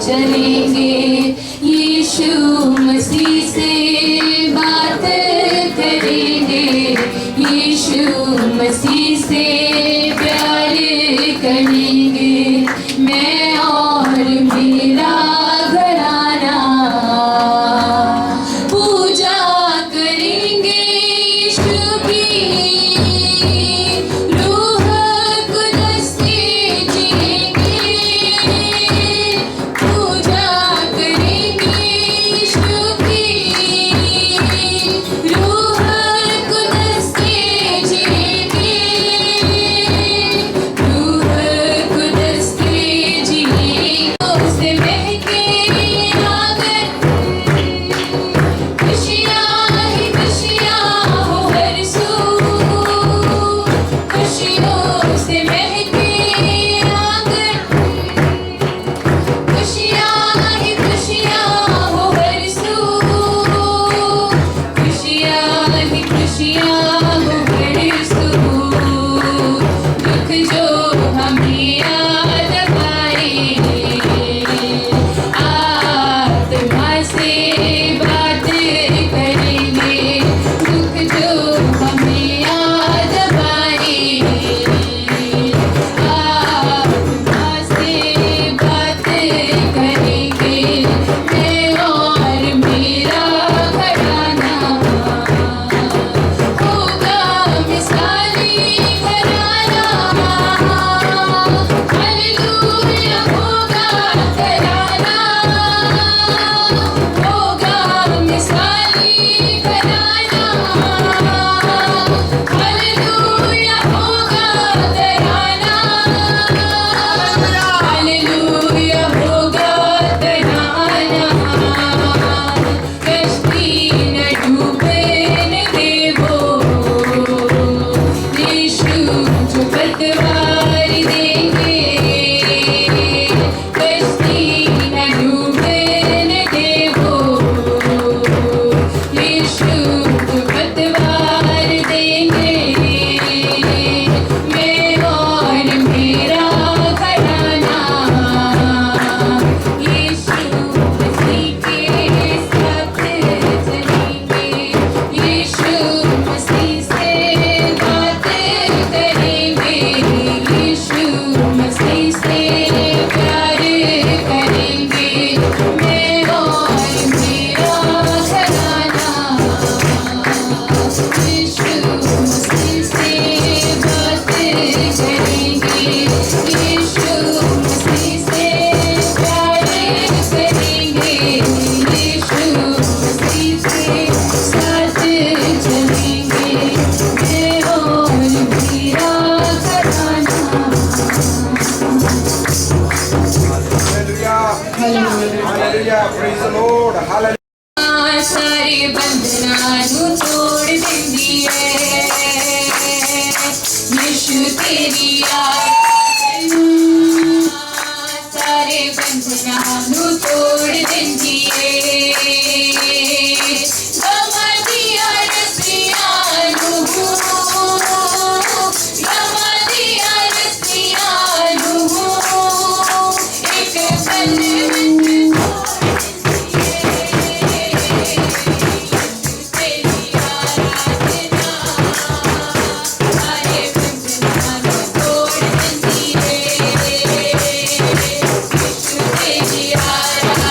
चलेंगे, यीशु मसीह से बात करेंगे, यीशु मसीह से प्यार करेंगे, मैं और मेरा घराना पूजा करेंगे यीशु की, रूह कुदस से जिएंगे, पूजा करेंगे यीशु की, रूह कुदस से जिएंगे, रूह कुदस से जिएंगे, उससे महके आंगन, खुशियाँ ही खुशियाँ हो हर सू, खुशियों से महके आंगन, खुशियाँ ही खुशियाँ हो हर सू, खुशियाँ ही खुशियाँ हो हर सू, दुख जो हमें याद पाए, आत्मा से बात करेंगे, दुख जो हमें याद पाए, आत्मा से बात करेंगे, मैं और मेरा घराना होगा मिसाली घराना, हालेलुया होगा घराना, होगा मिसाली घराना, हालेलुया होगा घराना, हालेलुया होगा घराना, कश्ती न डूबने देवो, यीशु जो पतवार देंगे, कश्ती न डूबने देवो, यीशु जो पतवार देंगे, मैं और मेरा घराना यीशु मसीह के साथ चलेंगे, यीशु मसीह से बात करेंगे, यीशु मसीह से प्यार करेंगे, मैं और मेरा घराना यीशु मसीह से बात करेंगे, यीशु मसीह से प्यार करेंगे, यीशु मसीह से साथ चलेंगे, मैं और मेरा घराना। Hallelujah. Hallelujah. Praise the Lord. Hallelujah. सारे बंधनां नूं तोड़ देंदी है, यीशु तेरी आराधना, सारे बंधनां नूं तोड़ देंदी है, गमा दिया रस्सियां नूं, गमा दिया रस्सियां नूं, एक पल विच तेरी आराधना, सारे बंधनां नूं तोड़ देंदी है, यीशु तेरी आराधना।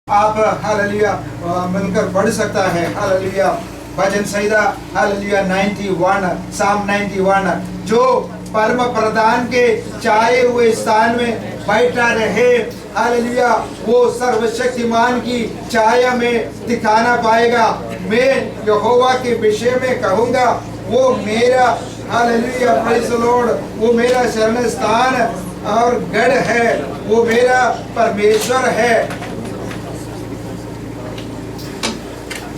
आप हालेलुया मिलकर पढ़ सकता है। हालेलुया भजन संहिता हालेलुया 91 साम 91 जो परम प्रधान के चाहे हुए स्थान में बैठा रहे हालेलुया वो सर्वशक्तिमान की छाया में दिखाना पाएगा। मैं यहोवा के विषय में कहूँगा वो मेरा हालेलुया प्रेज़ द लॉर्ड वो मेरा शरण स्थान और गढ़ है, वो मेरा परमेश्वर है।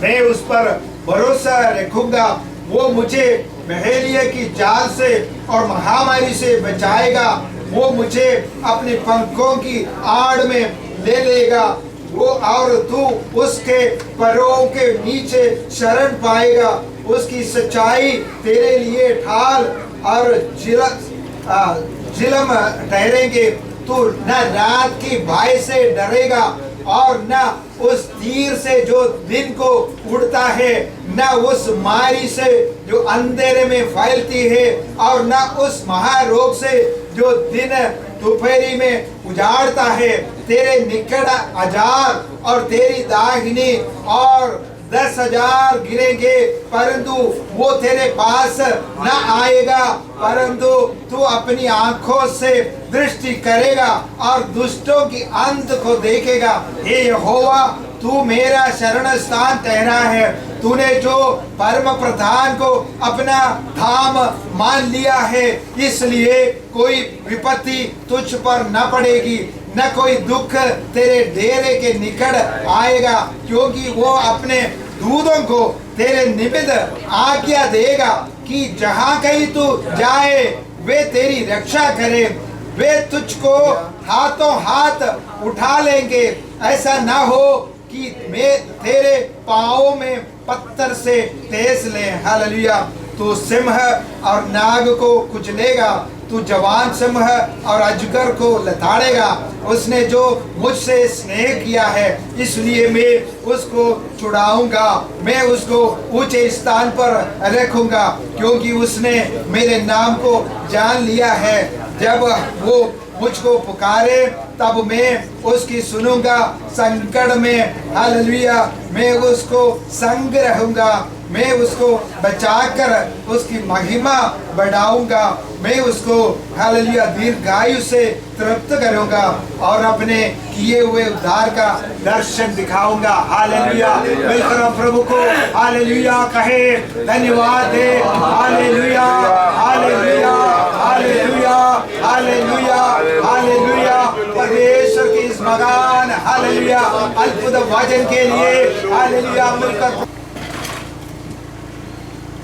मैं उस पर भरोसा रखूंगा, वो मुझे बहेलिया की जाल से और महामारी से बचाएगा। वो मुझे अपने पंखों की आड़ में ले लेगा वो और तू उसके पैरों के नीचे शरण पाएगा। उसकी सच्चाई तेरे लिए ढाल और झिलम ठहरेंगे। तू न रात की भय से डरेगा और न उस तीर से जो दिन को उड़ता है, न उस मारी से जो अंधेरे में फैलती है, और न उस महारोग से जो दिन दोपहरी में उजाड़ता है। तेरे निकट 1000 और तेरी दाहिनी और 10,000 गिरेंगे, परंतु वो तेरे पास न आएगा। परंतु तू अपनी आंखों से दृष्टि करेगा और दुष्टों की अंत को देखेगा। हे यहोवा तू मेरा शरण स्थान ठहरा है। तूने जो परम प्रधान को अपना धाम मान लिया है, इसलिए कोई विपत्ति तुझ पर न पड़ेगी, न कोई दुख तेरे डेरे के निकट आएगा, क्योंकि वो अपने दूतों को तेरे निमित्त आज्ञा देगा कि जहाँ कहीं तू जाए वे तेरी रक्षा करे। वे तुझको हाथों हाथ उठा लेंगे, ऐसा ना हो कि मैं तेरे पाँवों में पत्थर से ठेस ले। हालेलुया। तू सिंह और नाग को कुचलेगा, तू जवान सिंह और अजगर को लताड़ेगा। उसने जो मुझसे स्नेह किया है, इसलिए मैं उसको छुड़ाऊंगा, मैं उसको ऊंचे स्थान पर रखूंगा, क्योंकि उसने मेरे नाम को जान लिया है। जब वो मुझको पुकारे तब मैं उसकी सुनूंगा। संकट में हालेलुया मैं उसको संग रहूंगा, मैं उसको बचाकर उसकी महिमा बढ़ाऊंगा, मैं उसको हालेलुया दीर्घायु से तृप्त करूंगा और अपने किए हुए उद्धार का दर्शन दिखाऊंगा। हालेलुया। मिलकर हम प्रभु को हालेलुया कहे, धन्यवाद दे। Hallelujah, hallelujah, hallelujah, hallelujah, hallelujah. परमेश्वर की इस मगान हालेलुया अद्भुत वचन के लिए हालेलुया मिलकर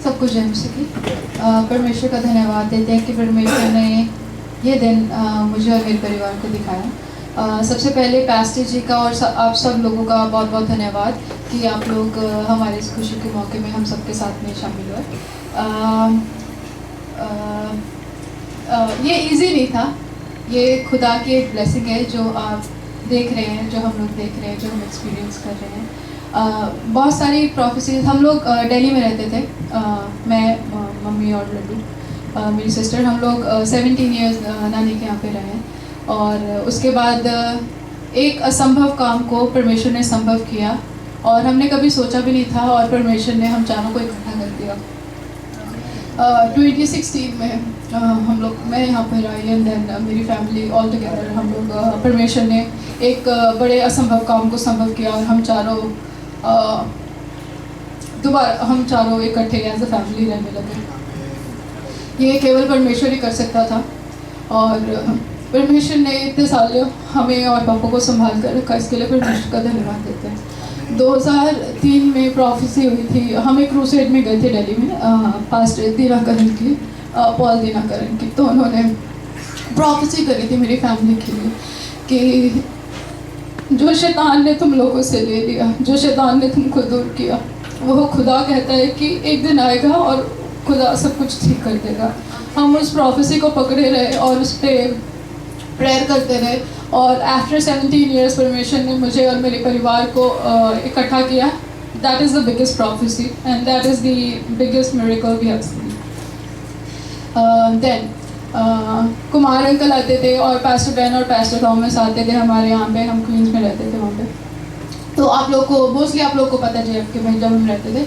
सबको जय मसीह की। परमेश्वर का धन्यवाद देते हैं कि परमेश्वर ने ये दिन मुझे और मेरे परिवार को दिखाया। सबसे पहले पास्टर जी का और आप सब लोगों का बहुत बहुत धन्यवाद कि आप लोग हमारे इस खुशी के मौके में हम सबके साथ में शामिल हुए। ये इजी नहीं था, ये खुदा की एक ब्लेसिंग है जो आप देख रहे हैं, जो हम लोग देख रहे हैं, जो हम एक्सपीरियंस कर रहे हैं। बहुत सारी प्रोफेसीज, हम लोग दिल्ली में रहते थे, मैं मम्मी और लड्डू मेरी सिस्टर, हम लोग 17 ईयर्स नानी के यहाँ पे रहे। और उसके बाद एक असंभव काम को परमेश्वर ने संभव किया और हमने कभी सोचा भी नहीं था, और परमेश्वर ने हम चारों को इकट्ठा कर दिया। 2016 में हम लोग, मैं यहाँ पर आई एंड देन मेरी फैमिली ऑल टुगेदर, हम लोग परमेश्वर ने एक बड़े असंभव काम को संभव किया और हम चारों दोबारा हम चारों इकट्ठे एज अ फैमिली रहने लगे। ये केवल परमेश्वर ही कर सकता था और परमेश्वर ने इतने साल हमें और पापा को संभाल कर रखा, इसके लिए परमेश्वर का धन्यवाद देते हैं। 2003 में प्रोफेसी हुई थी, हम एक क्रूसेड में गए थे दिल्ली में, पास्टर दिनाकरण की, पॉल दिनाकरण की, तो उन्होंने प्रोफेसी करी थी मेरी फैमिली के लिए कि जो शैतान ने तुम लोगों से ले लिया, जो शैतान ने तुमको दूर किया, वो खुदा कहता है कि एक दिन आएगा और खुदा सब कुछ ठीक कर देगा। हम उस प्रोफेसी को पकड़े रहे और उस पर प्रेयर करते रहे और आफ्टर 17 ईयर्स परमेश्वर ने मुझे और मेरे परिवार को इकट्ठा किया। That is the biggest prophecy and that is the biggest miracle we have seen. Then Kumar uncle आते थे और पास्टर बैन और पास्टर थॉमस आते थे हमारे यहाँ पे, हम क्वींस में रहते थे वहाँ पे। तो आप लोग को मोस्टली आप लोग को पता है JFK में जब हम रहते थे,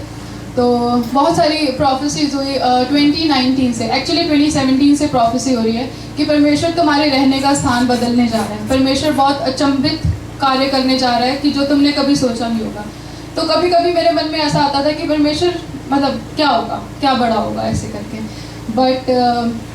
तो बहुत सारी प्रोफेसीज हुई 2019 से, एक्चुअली 2017 से प्रोफेसी हो रही है कि परमेश्वर तुम्हारे रहने का स्थान बदलने जा रहा है। परमेश्वर बहुत अचंभित कार्य करने जा रहा है कि जो तुमने कभी सोचा नहीं होगा। तो कभी कभी मेरे मन में ऐसा आता था कि परमेश्वर मतलब क्या होगा, क्या बड़ा होगा ऐसे करके, बट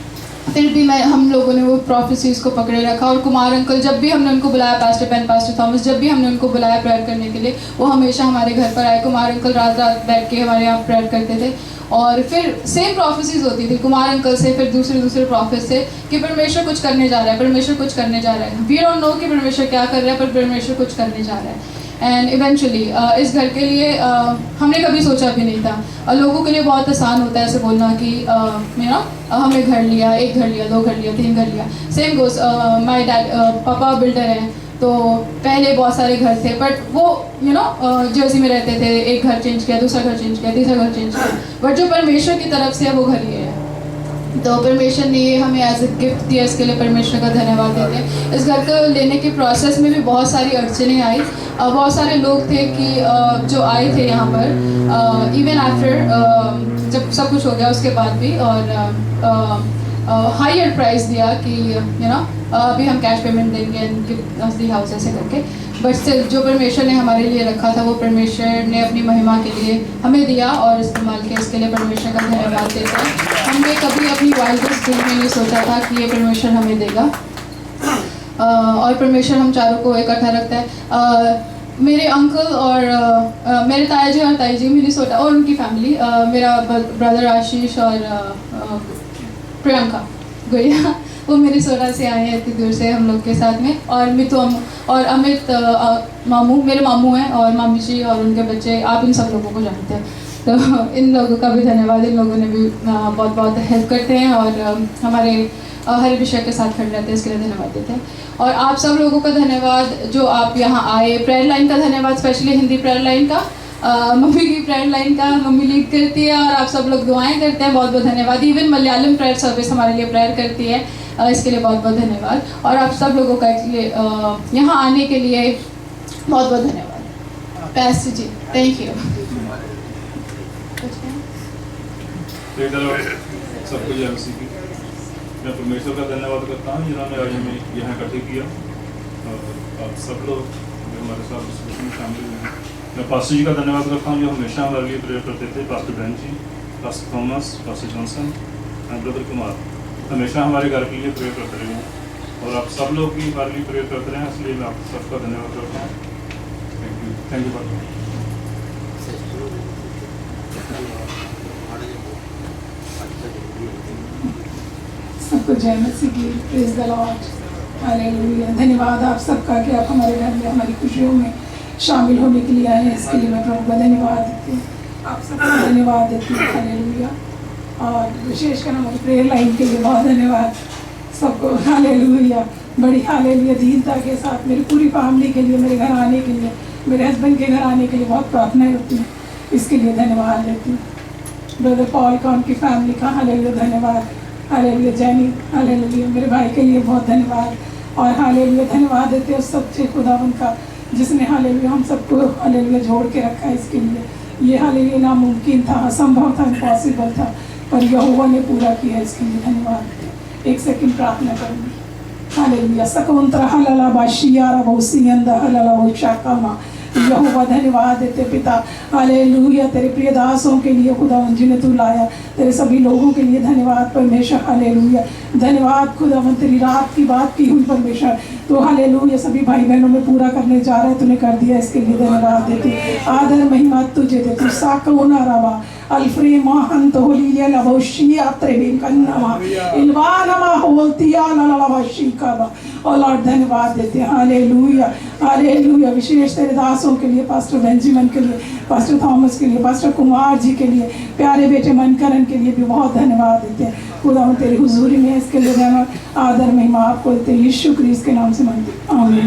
फिर भी हम लोगों ने वो प्रोफेसीज को पकड़े रखा। और कुमार अंकल, जब भी हमने उनको बुलाया, पास्टर पेन, पास्टर थॉमस, जब भी हमने उनको बुलाया प्रेयर करने के लिए, वो हमेशा हमारे घर पर आए। कुमार अंकल रात रात बैठ के हमारे यहाँ प्रेयर करते थे और फिर सेम प्रोफेसीज होती थी कुमार अंकल से, फिर दूसरे प्रोफेस से कि परमेश्वर कुछ करने जा रहा है, परमेश्वर कुछ करने जा रहा है। वी डोंट नो कि परमेश्वर क्या कर रहा है, पर परमेश्वर कुछ करने जा रहा है। एंड इवेंचुअली इस घर के लिए हमने कभी सोचा भी नहीं था। लोगों के लिए बहुत आसान होता है ऐसे बोलना कि हमने घर लिया, एक घर लिया, 2 घर लिया, 3 घर लिया। सेम गोज माय डैड, पापा बिल्डर हैं, तो पहले बहुत सारे घर थे, बट वो जर्सी में रहते थे, एक घर चेंज किया, दूसरा घर चेंज किया, तीसरा घर चेंज किया, बट जो परमेश्वर की तरफ से है वो घर ये है। तो परमेश्वर ने ये हमें एज ए गिफ्ट दिया, इसके लिए परमेश्वर का धन्यवाद देते हैं। इस घर को लेने के प्रोसेस में भी बहुत सारी अड़चनें आई। बहुत सारे लोग थे कि जो आए थे यहाँ पर इवन आफ्टर जब सब कुछ हो गया उसके बाद भी, और हायर प्राइस दिया कि अभी हम कैश पेमेंट देंगे and give us the house ऐसे करके, बट स्टिल जो परमेश्वर ने हमारे लिए रखा था वो परमेश्वर ने अपनी महिमा के लिए हमें दिया और इस्तेमाल किया। इसके लिए परमेश्वर का धन्यवाद देते हैं। हमने कभी अपनी वाइल्डेस्ट ड्रीम में नहीं सोचा था कि ये परमेश्वर हमें देगा, और परमेश्वर हम चारों को इकट्ठा रखता है। मेरे अंकल और मेरे ताया जी और ताई जी, मिनीसोटा, और उनकी फैमिली, मेरा ब्रदर आशीष और प्रियंका गुड़िया, वो मिनेसोटा से आए हैं इतनी दूर से हम लोग के साथ में। और मितु और अमित मामू मेरे मामू हैं, और मामी जी और उनके बच्चे, आप इन सब लोगों को जानते हैं। तो इन लोगों का भी धन्यवाद, इन लोगों ने भी बहुत बहुत हेल्प करते हैं और हमारे हर विषय के साथ खड़े रहते हैं, इसके लिए धन्यवाद देते हैं। और आप सब लोगों का धन्यवाद जो आप यहाँ आए, प्रेयर लाइन का धन्यवाद, स्पेशली हिंदी प्रेयर लाइन का, मम्मी की प्रेयर लाइन का, मम्मी लीड करती है और आप सब लोग दुआएं करते हैं, बहुत बहुत धन्यवाद। इवन मलयालम प्रेयर सर्विस हमारे लिए प्रेयर करती है, इसके लिए बहुत बहुत धन्यवाद। और आप सब लोगों का यहाँ आने के लिए बहुत बहुत धन्यवाद। पैस जी, थैंक यू। सबको जय मसीह की। मैं परमेश्वर का धन्यवाद करता हूँ जिन्होंने आज हमें यहाँ इकट्ठे किया, और आप सब लोग जो हमारे साथ डिस्कशन में शामिल हुए हैं। मैं पास्टर जी का धन्यवाद करता हूँ जो हमेशा हमारे लिए प्रेयर करते थे, पास्टर बहन ji, pastor Thomas, pastor Johnson and brother Kumar, हमेशा हमारे घर के लिए प्रेयर करते रहे हैं और आप सब लोग भी हमारे लिए प्रेयर करते रहे हैं, इसलिए मैं आप सबका धन्यवाद करता हूँ। थैंक यू बहुत। सबको जय मसीह की, प्रेज द लॉर्ड, हालेलुया। धन्यवाद आप सबका कि आप हमारे घर में हमारी खुशियों में शामिल होने के लिए आए हैं, इसके लिए मैं प्रभु का धन्यवाद देती हूँ, आप सबका धन्यवाद देती हूँ, हालेलुया। और विशेषकर हमारी प्रेयर लाइन के लिए बहुत धन्यवाद सबको, हालेलुया। बड़ी हालेलुया दीनता के साथ मेरी पूरी फैमिली के लिए, मेरे घर आने के लिए, मेरे हस्बैंड के घर आने के लिए बहुत प्रार्थनाएं होती हैं, इसके लिए धन्यवाद देती हूँ। ब्रदर पॉल का, उनकी फैमिली का हालेलुया धन्यवाद, हालेलुया। जैनी, हालेलुया मेरे भाई के लिए बहुत धन्यवाद। और हालेलुया धन्यवाद देते हैं उस सच्चे खुदावंद का जिसने हालेलुया हम सबको हालेलुया जोड़ के रखा है। इसके लिए ये हालेलुया नामुमकिन था, असंभव था, इम्पॉसिबल था, पर यहोवा ने पूरा किया, इसके लिए धन्यवाद। एक सेकंड प्रार्थना करूँगी। हालेलुया सकवंतरा हलाला बाशियारा बहुसियंदा हलाला बहुशाकामा। यहोवा धन्यवाद देते पिता, हालेलुया तेरे प्रिय दासों के लिए खुदावंद जिन्हें तू लाया, तेरे सभी लोगों के लिए धन्यवाद परमेश्वर, हालेलुया। धन्यवाद खुदावंद तेरी रात की बात की हुई परमेश्वर, तो हालेलुया सभी भाई बहनों में पूरा करने जा रहा है, तूने कर दिया, इसके लिए धन्यवाद देती। आदर महिमा तुझे देती। साकोना रवा अल्फ्रे महंत होलिया लबोशिया त्रेबिन कन्नमा इल्वानमा होल्तिया लललवशिकाबा। और लॉर्ड धन्यवाद देते हैं, हालेलुया, हालेलुया। विशेष तेरे दासों के लिए, पास्टर बेंजामिन के लिए, पास्टर थॉमस के लिए, पास्टर कुमार जी के लिए, प्यारे बेटे मनकरण के लिए भी बहुत धन्यवाद देते हैं। खुदा तेरी हुजूरी में, इसके लिए धन्यवाद, आदर महिमा आपको देते हैं, यीशु क्रिस्त के नाम से मांगते हैं, आमीन।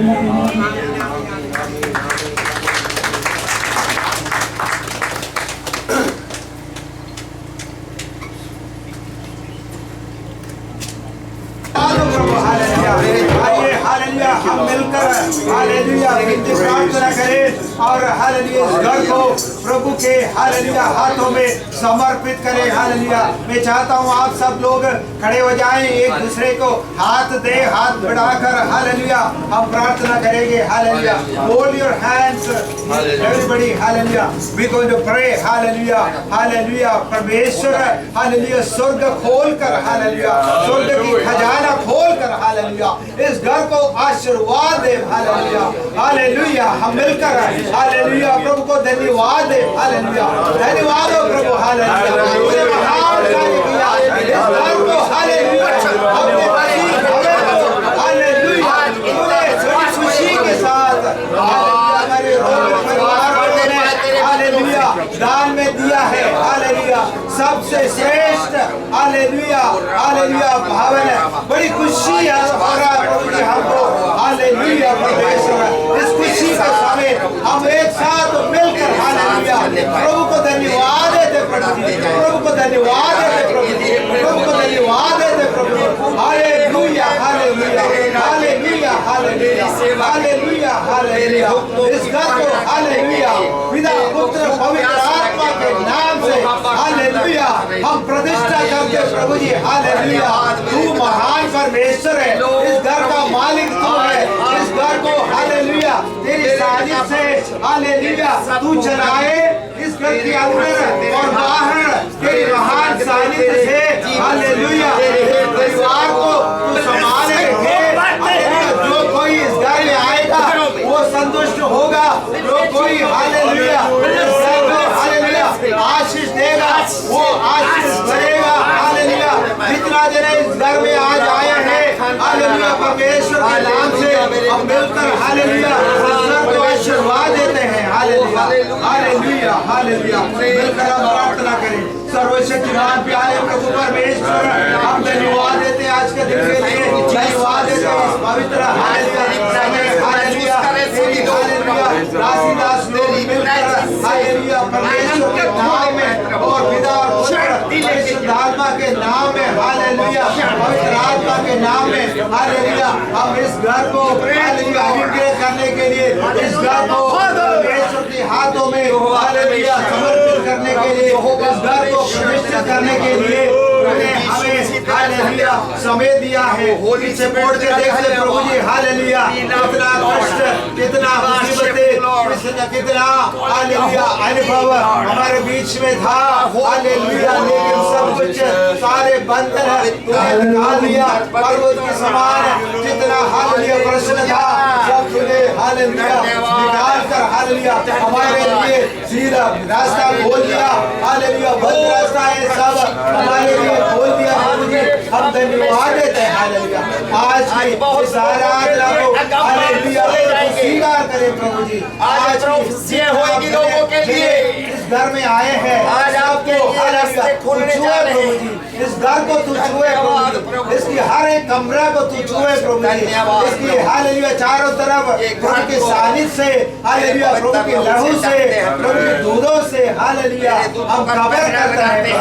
हालेलुया हम मिलकर हालेलुया प्रार्थना करें और हालेलुया इस घर को प्रभु के हालेलुया हाथों में समर्पित करें। हालेलुया मैं चाहता हूँ आप सब लोग खड़े हो जाएं, एक दूसरे को हाथ दे, हाथ बढ़ाकर हालेलुया हम प्रार्थना करेंगे। Hallelujah hold your hands everybody, hallelujah we going to pray. Hallelujah, hallelujah परमेश्वर हालेलुया स्वर्ग खोलकर, हालेलुया स्वर्ग की खजाना खोलकर हालेलुया इस घर को आशीर्वाद दे। हालेलुया, हालेलुया हम मिलकर हालेलुया प्रभु को धन्यवाद दे। हालेलुया धन्यवाद हो प्रभु, हालेलुया तूने महान कार्य किया इस घर को, हालेलुया हमने हालेलुया तूने बड़ी खुशी के साथ हालेलुया हमारे परिवार को हालेलुया दान में दिया है। हालेलुया सबसे श्रेष्ठ हालेलुया हालेलुया भवन है, बड़ी खुशी है हो रहा है प्रभु जी हमको। हालेलुया परमेश्वर इस खुशी के समय हम एक साथ मिलकर हालेलुया प्रभु को धन्यवाद देते प्रभु जी, प्रभु को धन्यवाद देते प्रभु जी, प्रभु को धन्यवाद देते प्रभु ji. Hallelujah, hallelujah, hallelujah, hallelujah, hallelujah, hallelujah इस घर को हालेलुया पिता पुत्र पवित्र आत्मा के नाम से हालेलुया हम प्रतिष्ठा करते प्रभु जी। हालेलुया तू महान परमेश्वर है, इस घर का मालिक तू है, इस घर को हालेलुया तेरी साजिश से हालेलुया तू चलाए, इस घर के अंदर और बाहर तेरी महान साजिश से हालेलुया परिवार को तू संभाले रखे। जो कोई इस घर में आएगा वो संतुष्ट होगा, जो कोई हालेलुया इस घर को हालेलुया आशीष देगा वो आशीष भरेगा। हालेलुया जितना जने इस घर में आज आए हैं हालेलुया परमेश्वर के नाम से हम मिलकर हालेलुया को आशीर्वाद देते हैं। हालेलुया हालेलुया हालेलुया मिलकर हम प्रार्थना करें। सर्वशक्तिमान प्यारे प्रभु परमेश्वर हम धन्यवाद देते हैं आज के दिन के लिए, धन्यवाद देते हैं इस पवित्र हालेलुया हालेलुया राशिदास लोग मिलकर हालेलुया परमेश्वर के नाम में और पिता और पुत्र पवित्र आत्मा के नाम में हालेलुया पवित्र आत्मा के नाम में हालेलुया हम इस घर को हालेलुया अनुग्रह करने के लिए इस घर को परमेश्वर के हाथों में हालेलुया समर्पित करने के लिए इस घर को प्रतिष्ठित करने के लिए हमें हालेलुया समय दिया है। इसे पढ़ के देखते प्रभु जी हालेलुया कितना कष्ट कितना मुसीबतें कितना हालेलुया अनुभव हमारे बीच में था हालेलुया, लेकिन सब कुछ सारे बंधन तूने निकाल दिया। पर्वत के समान जितना हालेलुया प्रश्न था सब तूने हालेलुया निकाल कर हालेलुया हमारे लिए सीधा रास्ता खोल दिया। हालेलुया बंद रास्ता है सब हमारे लिए खोल दिया। हम धन्यवाद देते हैं हालेलुया। आज की इस आराधना को हालेलुया स्वीकार करें प्रभु जी। आज होगी लोगों के लिए इस घर में आए हैं, आज आपके रास्ते खोलने जा रहे हैं। इस घर को तू छुए प्रभु, इसकी हर एक कमरा को तू छुए प्रभु, इसकी हालेलुया चारों तरफ प्रभु के सानिध्य से हालेलुया प्रभु के लहू से प्रभु के दूधों से हालेलुया हम कवर करते हैं।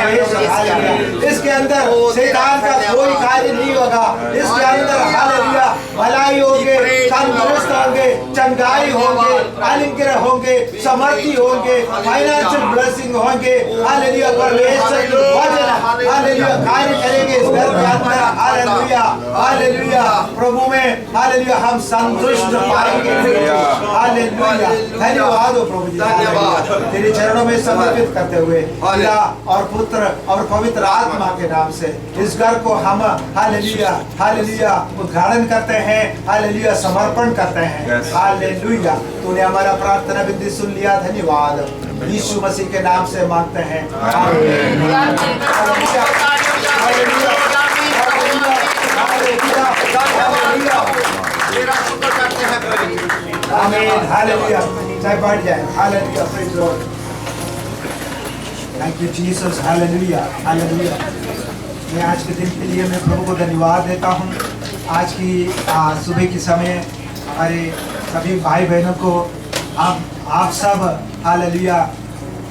इसके अंदर शैतान का कोई कार्य नहीं होगा। इसके अंदर हालेलुया भलाई होंगे, तंदुरुस्त होंगे, चंगाई होंगे, अनुग्रह होंगे, समृद्धि होंगे, फाइनेंशियल ब्लेसिंग होंगे। हालेलुया परमेश्वर की वचन हालेलुया कार्य करेंगे इस घर के अंदर। हालेलुया हालेलुया प्रभु में हालेलुया हम संतुष्ट पाएंगे। हालेलुया धन्यवाद हो प्रभु जी, धन्यवाद तेरे चरणों में समर्पित करते हुए पिता और पुत्र और पवित्र आत्मा के नाम से इस घर को हम हालेलुया हालेलुया उद्घाटन करते हैं, हालेलुया समर्पण करते हैं। हालेलुया तूने हमारा प्रार्थना विनती सुन लिया, धन्यवाद यीशु मसीह के नाम से मांगते हैं। आमीन हालेलुया चाहे बढ़ जाए। Hallelujah praise the Lord, thank you Jesus. Hallelujah hallelujah मैं आज के दिन के लिए मैं प्रभु को धन्यवाद देता हूँ। आज की सुबह के समय हमारे सभी भाई बहनों को आप सब हालेलुया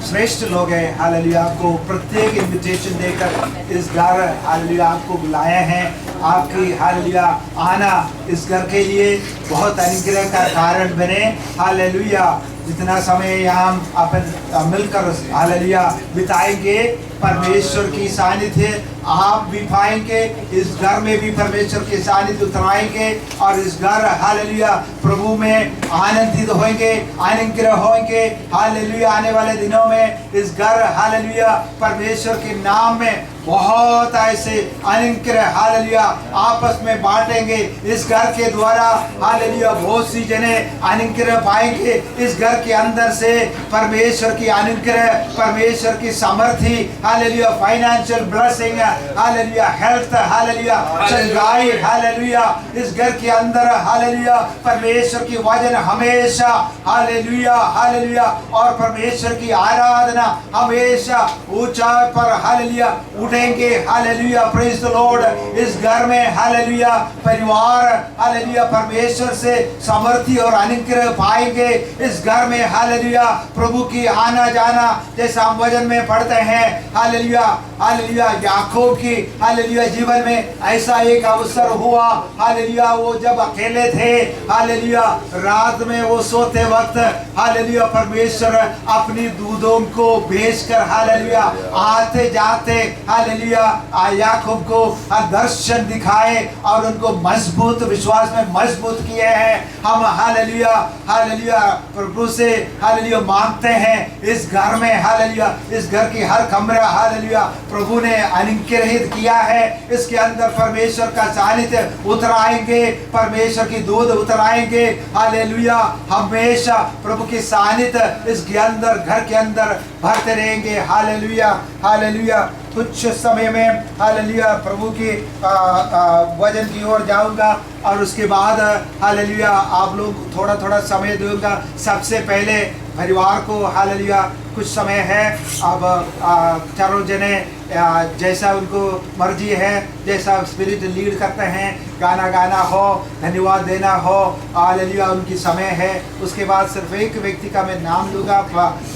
श्रेष्ठ लोग हैं। हालेलुया आपको प्रत्येक इनविटेशन देकर इस घर हालेलुया आपको बुलाया है। आपकी हालेलुया आना इस घर के लिए बहुत अनुग्रह का कारण बने। हालेलुया जितना समय यहाँ अपन मिलकर हालेलुया बिताएंगे परमेश्वर की सानिध्य आप भी पाएंगे। इस घर में भी परमेश्वर के सानिध्य उतराएंगे और इस घर हालेलुया प्रभु में आनंदित होंगे, अनुग्रह होंगे। हालेलुया आने वाले दिनों में इस घर हालेलुया परमेश्वर के नाम में बहुत ऐसे अनुग्रह हालेलुया आपस में बांटेंगे। इस घर के द्वारा हालेलुया बहुत सी जने अनुग्रह पाएंगे। इस घर के अंदर से परमेश्वर की अनुग्रह, परमेश्वर की समर्थि hallelujah, financial blessing hallelujah, health hallelujah, चंगाई हालेलुया इस घर के अंदर हालेलुया परमेश्वर की वचन हमेशा हालेलुया हालेलुया और परमेश्वर की आराधना हमेशा ऊंचाई पर हालेलुया उठेंगे। Hallelujah praise the Lord. इस घर में हालेलुया परिवार हालेलुया परमेश्वर से समर्थि और अनुग्रह पाएंगे। इस घर में हालेलुया प्रभु की आना जाना जैसा हम वचन में पढ़ते हैं हालेलुया हालेलुया याकूब की हालेलुया जीवन में ऐसा एक अवसर हुआ हालेलुया वो जब अकेले थे हालेलुया रात में वो सोते वक्त हालेलुया परमेश्वर अपनी दूधों को भेजकर हालेलुया आते जाते हालेलुया याकूब को दर्शन दिखाए और उनको मजबूत विश्वास में मजबूत किए हैं। हम हालेलुया हालेलुया प्रभु से हालेलुया मांगते हैं इस घर में हालेलुया इस घर की हर कमरा हालेलुया प्रभु ने अनुग्रहित किया है। इसके अंदर परमेश्वर का सानिध्य उतराएंगे, परमेश्वर की दूध उतराएंगे हालेलुया। हमेशा प्रभु की सानिध्य इसके अंदर घर के अंदर भरते रहेंगे हालेलुया हालेलुया। कुछ समय में हालेलुया प्रभु के वचन की ओर जाऊंगा और उसके बाद हालेलुया आप लोग थोड़ा थोड़ा समय दूंगा। सबसे पहले परिवार को हालेलुया कुछ समय है। अब चारों जने जैसा उनको मर्जी है, जैसा स्पिरिट लीड करते हैं, गाना गाना हो, धन्यवाद देना हो, हालेलुया उनकी समय है। उसके बाद सिर्फ एक व्यक्ति का मैं नाम लूँगा,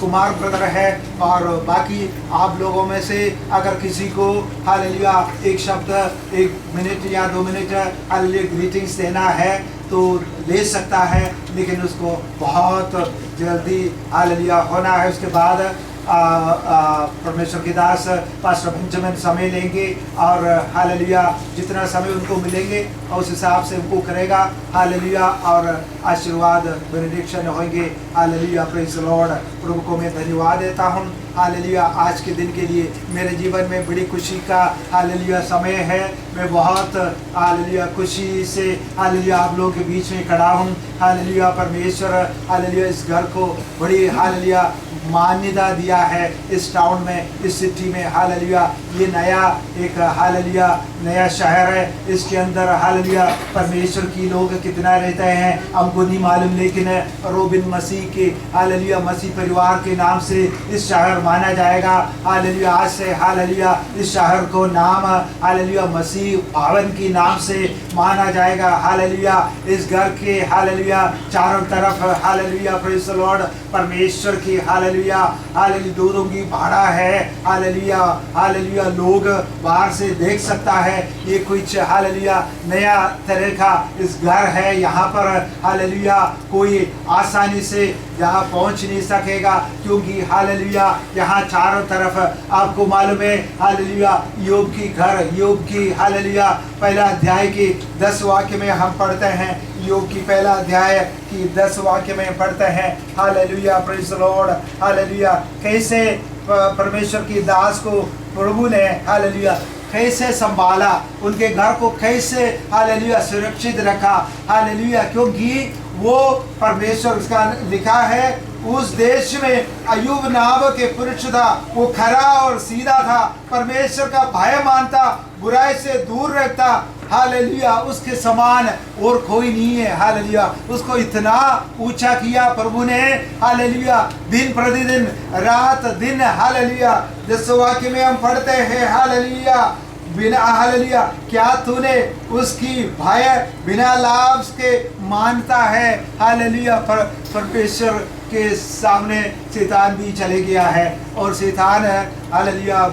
कुमार ब्रदर है, और बाकी आप लोगों में से अगर किसी को हालेलुया एक शब्द 1 मिनट या 2 मिनट हालेलुया ग्रीटिंग्स देना है तो ले सकता है, लेकिन उसको बहुत जल्दी हालेलुया होना है। उसके बाद परमेश्वर के दास पास्टर बेंजामिन समय लेंगे और हालेलुया जितना समय उनको मिलेंगे और उस हिसाब से उनको करेगा हालेलुया, और आशीर्वाद बेनेडिक्शन होंगे। Hallelujah, praise the Lord. प्रभु को मैं धन्यवाद देता हूँ हालेलुया आज के दिन के लिए। मेरे जीवन में बड़ी खुशी का हालेलुया समय है। मैं बहुत हालेलुया खुशी से हालेलुया आप लोगों के बीच में खड़ा हूँ। हालेलुया परमेश्वर हालेलुया इस घर को बड़ी हालेलुया मान्यता दिया है इस टाउन में, इस सिटी में। हालेलुया ये नया एक हालेलुया नया शहर है, इसके अंदर हालेलुया परमेश्वर की लोग कितना रहते हैं हमको नहीं मालूम, लेकिन रोबिन मसीह के हालेलुया मसीह परिवार के नाम से इस शहर माना जाएगा। हालेलुया आज से हालेलुया इस शहर को नाम हालेलुया मसीह भवन के नाम से माना जाएगा। हालेलुया इस घर के हालेलुया चारों तरफ हालेलुया प्रेज द लॉर्ड परमेश्वर की हालेलुया हालेलुया दूरों की भाड़ा है। हालेलुया हालेलुया लोग बाहर से देख सकता है ये कुछ हालेलुया नया तरह का इस घर है। यहाँ पर हालेलुया कोई आसानी से यहाँ पहुँच नहीं सकेगा, क्योंकि हालेलुया यहाँ चारों तरफ आपको मालूम है हालेलुया योग की घर, योग की हालेलुया पहला अध्याय की 10 वाक्य में हम पढ़ते हैं। योग की पहला अध्याय की 10 वाक्य में पढ़ते हैं। Hallelujah praise the Lord. Hallelujah कैसे परमेश्वर की दास को प्रभु ने हालेलुया कैसे संभाला, उनके घर को कैसे हालेलुया सुरक्षित रखा। हालेलुया क्योंकि वो परमेश्वर उसका लिखा है उस देश में अयूब नाम के पुरुष था, वो खरा और सीधा था, परमेश्वर का भय मानता, बुराई से दूर रहता। हालेलुया उसके समान और कोई नहीं है। हालेलुया उसको इतना ऊंचा किया प्रभु ने। हालेलुया दिन प्रतिदिन रात दिन हालेलुया 10 वाक्य में हम पढ़ते हैं हालेलुया बिना हालेलुया क्या तूने उसकी भय बिना लाभ के मानता है। हालेलुया परमेश्वर के सामने शैतान भी चले गया है और शैतान हालेलुया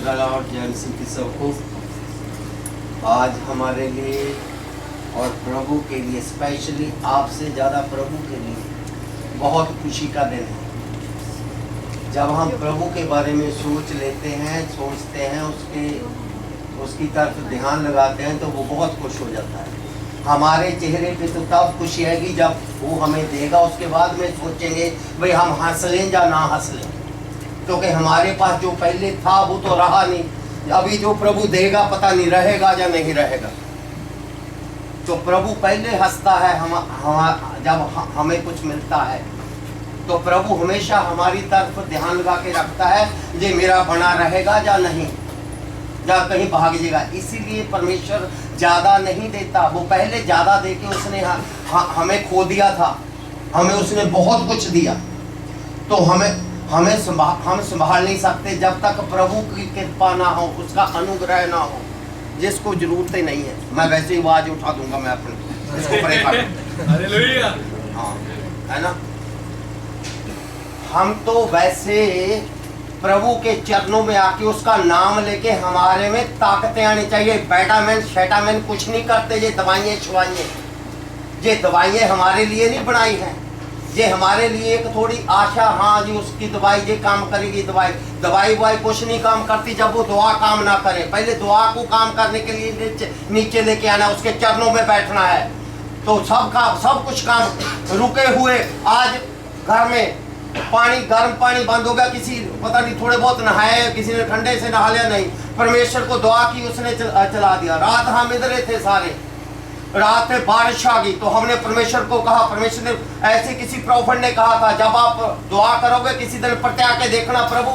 द लॉर्ड जय मसीह की सबको। आज हमारे लिए और प्रभु के लिए, स्पेशली आपसे ज़्यादा प्रभु के लिए बहुत खुशी का दिन है। जब हम प्रभु के बारे में सोच लेते हैं, सोचते हैं, उसकी तरफ ध्यान लगाते हैं तो वो बहुत खुश हो जाता है। हमारे चेहरे पे तो तब खुशी आएगी जब वो हमें देगा, उसके बाद में सोचेंगे भाई हम हंस लें या ना हंस लें, क्योंकि हमारे पास जो पहले था वो तो रहा नहीं। अभी जो प्रभु देगा पता नहीं रहेगा या नहीं रहेगा। तो प्रभु पहले हंसता है जब हमें कुछ मिलता है, तो प्रभु हमेशा हमारी तरफ ध्यान लगा के रखता है ये मेरा बना रहेगा या नहीं, या कहीं भाग जाएगा। इसीलिए परमेश्वर ज़्यादा नहीं देता, वो पहले ज़्यादा देके उसने हमें खो दिया था, हमें उसने बहुत कुछ दिया। तो हम संभाल नहीं सकते जब तक प्रभु की कृपा ना हो, उसका अनुग्रह ना हो। जिसको जरूरत ही नहीं है, मैं वैसे ही आवाज उठा दूंगा, मैं अपने इसको परे कर। हालेलुया। हाँ, है ना। हम तो वैसे प्रभु के चरणों में आके उसका नाम लेके हमारे में ताकतें आनी चाहिए। बैटामैन शैटामैन कुछ नहीं करते, ये दवाइयाँ छुआइए, ये दवाइयाँ हमारे लिए नहीं बनाई हैं। ये हमारे लिए एक थोड़ी आशा, हाँ जी उसकी दवाई ये काम करेगी, दवाई कुछ नहीं काम करती जब वो दुआ काम ना करे। पहले दुआ को काम करने के लिए नीचे लेके आना, उसके चरणों में बैठना है, तो सब कुछ काम रुके हुए। आज घर में गर्म पानी बंद हो गया, किसी पता नहीं थोड़े बहुत नहाए, किसी ने ठंडे से नहा लिया, नहीं, परमेश्वर को दुआ की, उसने चला दिया। रात हम इधर थे सारे, रात में बारिश आ गई तो हमने परमेश्वर को कहा, परमेश्वर ने ऐसे किसी प्रॉफिट ने कहा था जब आप दुआ करोगे किसी दिन प्रत्या के देखना प्रभु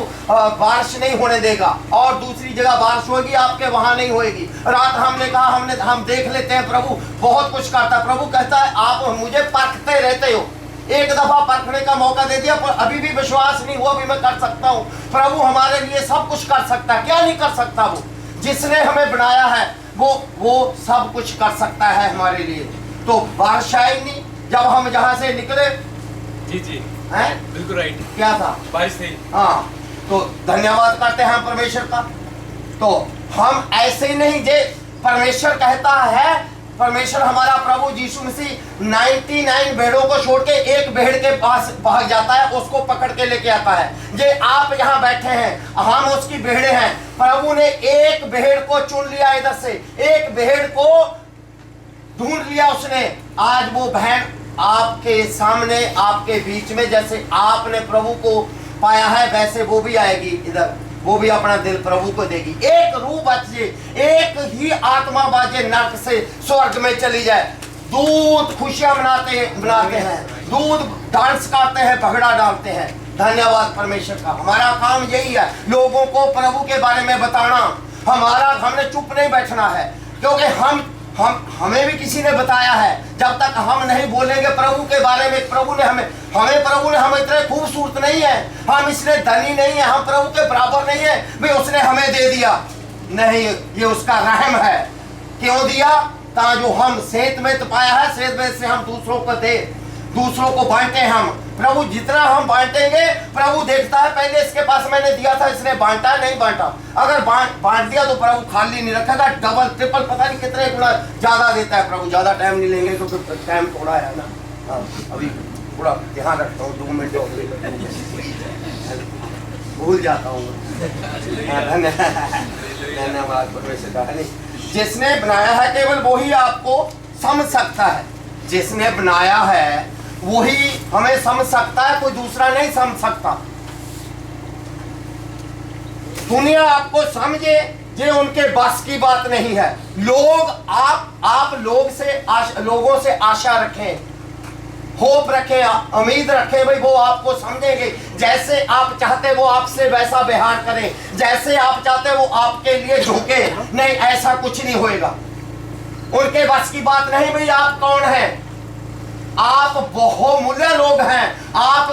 बारिश नहीं होने देगा, और दूसरी जगह बारिश होगी, आपके वहां नहीं होगी। रात हमने कहा हम देख लेते हैं, प्रभु बहुत कुछ करता है। प्रभु कहता है आप मुझे परखते रहते हो, एक दफा परखने का मौका दे दिया पर अभी भी विश्वास नहीं हुआ भी मैं कर सकता हूँ। प्रभु हमारे लिए सब कुछ कर सकता है, क्या नहीं कर सकता? वो जिसने हमें बनाया है वो सब कुछ कर सकता है हमारे लिए। तो बारिश आई नहीं जब हम जहां से निकले। जी हैं, बिल्कुल राइट। क्या था? बारिश थी। हाँ, तो धन्यवाद करते हैं हम परमेश्वर का। तो हम ऐसे ही नहीं, जे परमेश्वर कहता है, परमेश्वर हमारा प्रभु यीशु मसीह 99 भेड़ों को छोड़ के एक भेड़ के पास भाग जाता है, उसको पकड़ के लेके आता है। जे आप यहाँ बैठे हैं, हम उसकी भेड़े हैं। प्रभु ने एक भेड़ को चुन लिया, इधर से एक भेड़ को ढूंढ लिया उसने। आज वो भेड़ आपके सामने, आपके बीच में, जैसे आपने प्रभु को पाया है वैसे वो भी आएगी इधर, वो भी अपना दिल प्रभु को देगी। एक रूह बचे, एक ही आत्मा बाजे नरक से स्वर्ग में चली जाए। दूध खुशियां मनाते हैं, दूध डांस करते हैं, भगड़ा डालते हैं। धन्यवाद परमेश्वर का। हमारा काम यही है, लोगों को प्रभु के बारे में बताना। हमने चुप नहीं बैठना है, क्योंकि हमें भी किसी ने बताया है। जब तक हम नहीं बोलेंगे प्रभु के बारे में, प्रभु ने हम इतने खूबसूरत नहीं है, हम इसने धनी नहीं है, हम प्रभु के बराबर नहीं है भाई उसने हमें दे दिया। नहीं, ये उसका रहम है। क्यों दिया? ता जो हम सेत में तो पाया है, सेत में से हम दूसरों को दे, दूसरों को बांटे। हम प्रभु जितना हम बांटेंगे प्रभु देखता है, पहले इसके पास मैंने दिया था, इसने बांटा नहीं बांटा। अगर बांट दिया तो प्रभु खाली नहीं रखेगा, डबल ट्रिपल पता नहीं कितने गुना ज्यादा देता है प्रभु। ज्यादा टाइम नहीं लेंगे क्योंकि टाइम थोड़ा है ना। अभी थोड़ा ध्यान रखता हूँ, 2 मिनट भूल जाता हूँ। धन्यवाद परमेश्वर का। जिसने बनाया है केवल वही आपको समझ सकता है, जिसने बनाया है वही हमें समझ सकता है, कोई दूसरा नहीं समझ सकता। दुनिया आपको समझे ये उनके बस की बात नहीं है। आप लोगों से आशा रखें, होप रखें, उम्मीद रखें भाई वो आपको समझेंगे। जैसे आप चाहते वो आपसे वैसा व्यवहार करें, जैसे आप चाहते वो आपके लिए झुके। नहीं, ऐसा कुछ नहीं होएगा। उनके बस की बात नहीं। भाई आप कौन हैं? आप बहुमूल्य लोग हैं। आप